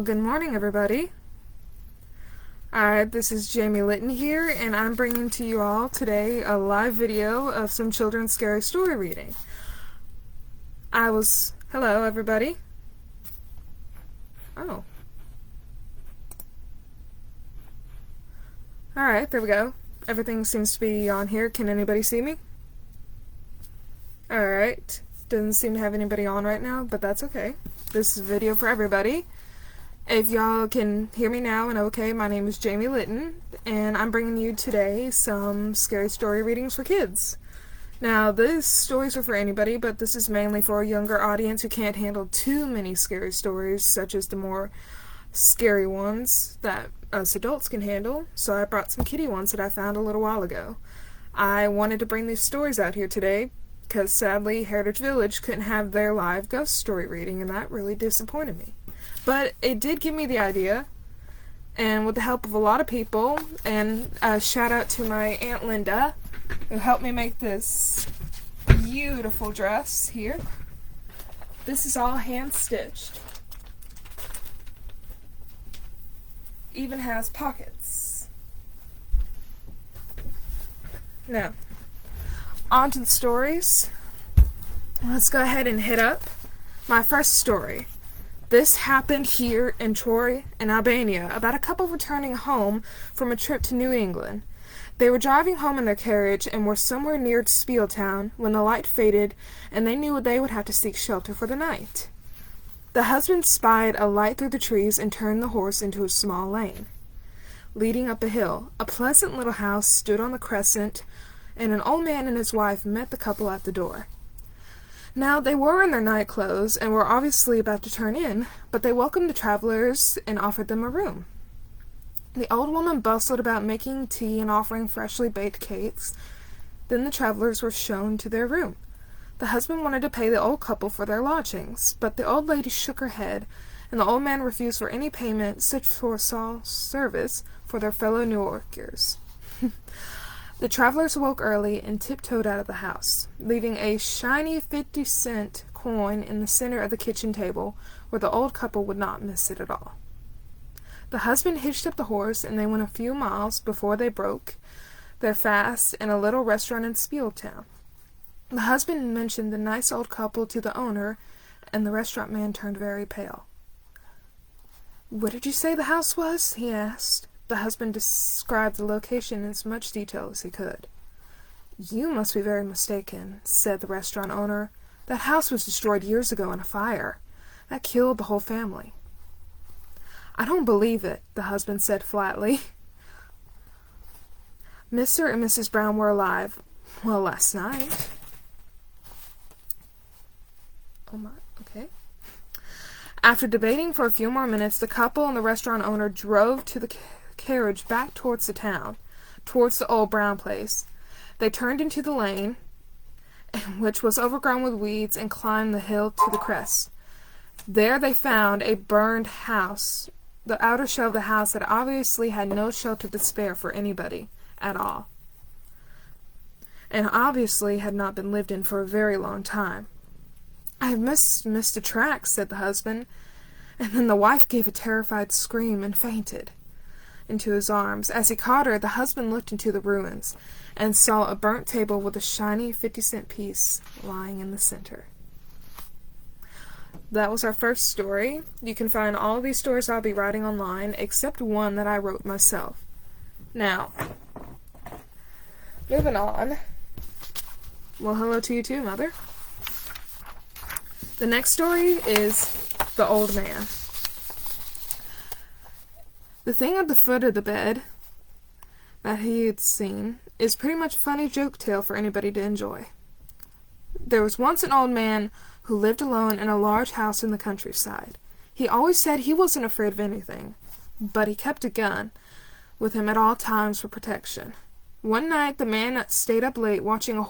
Well, good morning, everybody. This is Jamie Litton here, and I'm bringing to you all today a live video of some children's scary story reading. Hello, everybody. Oh. Alright, there we go. Everything seems to be on here. Can anybody see me? Alright. Doesn't seem to have anybody on right now, but that's okay. This is a video for everybody. If y'all can hear me now and okay, my name is Jamie Litton, and I'm bringing you today some scary story readings for kids. Now, these stories are for anybody, but this is mainly for a younger audience who can't handle too many scary stories, such as the more scary ones that us adults can handle, so I brought some kitty ones that I found a little while ago. I wanted to bring these stories out here today, because sadly Heritage Village couldn't have their live ghost story reading, and that really disappointed me. But it did give me the idea, and with the help of a lot of people, and a shout out to my Aunt Linda, who helped me make this beautiful dress here. This is all hand-stitched. Even has pockets. Now, on to the stories. Let's go ahead and hit up my first story. This happened here in Troy, in Albania, about a couple returning home from a trip to New England. They were driving home in their carriage and were somewhere near Spieltown when the light faded and they knew they would have to seek shelter for the night. The husband spied a light through the trees and turned the horse into a small lane leading up a hill. A pleasant little house stood on the crescent, and an old man and his wife met the couple at the door. Now, they were in their night clothes and were obviously about to turn in, but they welcomed the travelers and offered them a room. The old woman bustled about making tea and offering freshly baked cakes. Then the travelers were shown to their room. The husband wanted to pay the old couple for their lodgings, but the old lady shook her head, and the old man refused for any payment such for service for their fellow New Yorkers. The travelers woke early and tiptoed out of the house, leaving a shiny 50-cent coin in the center of the kitchen table where the old couple would not miss it at all. The husband hitched up the horse, and they went a few miles before they broke their fast in a little restaurant in Spieltown. The husband mentioned the nice old couple to the owner, and the restaurant man turned very pale. "What did you say the house was?" he asked. The husband described the location in as much detail as he could. "You must be very mistaken," said the restaurant owner. "That house was destroyed years ago in a fire. That killed the whole family." "I don't believe it," the husband said flatly. "Mr. and Mrs. Brown were alive, well, last night." Oh my, okay. After debating for a few more minutes, the couple and the restaurant owner drove to the carriage back towards the town, towards the old brown place. They turned into the lane, which was overgrown with weeds, and climbed the hill to the crest. There they found a burned house, the outer shell of the house that obviously had no shelter to spare for anybody at all, and obviously had not been lived in for a very long time. "I have missed a track," said the husband, and then the wife gave a terrified scream and fainted into his arms. As he caught her, the husband looked into the ruins and saw a burnt table with a shiny 50-cent piece lying in the center. That was our first story. You can find all of these stories I'll be writing online, except one that I wrote myself. Now, moving on. Well, hello to you too, Mother. The next story is The Old Man. The thing at the foot of the bed that he had seen is pretty much a funny joke tale for anybody to enjoy. There was once an old man who lived alone in a large house in the countryside. He always said he wasn't afraid of anything, but he kept a gun with him at all times for protection. One night, the man stayed up late watching a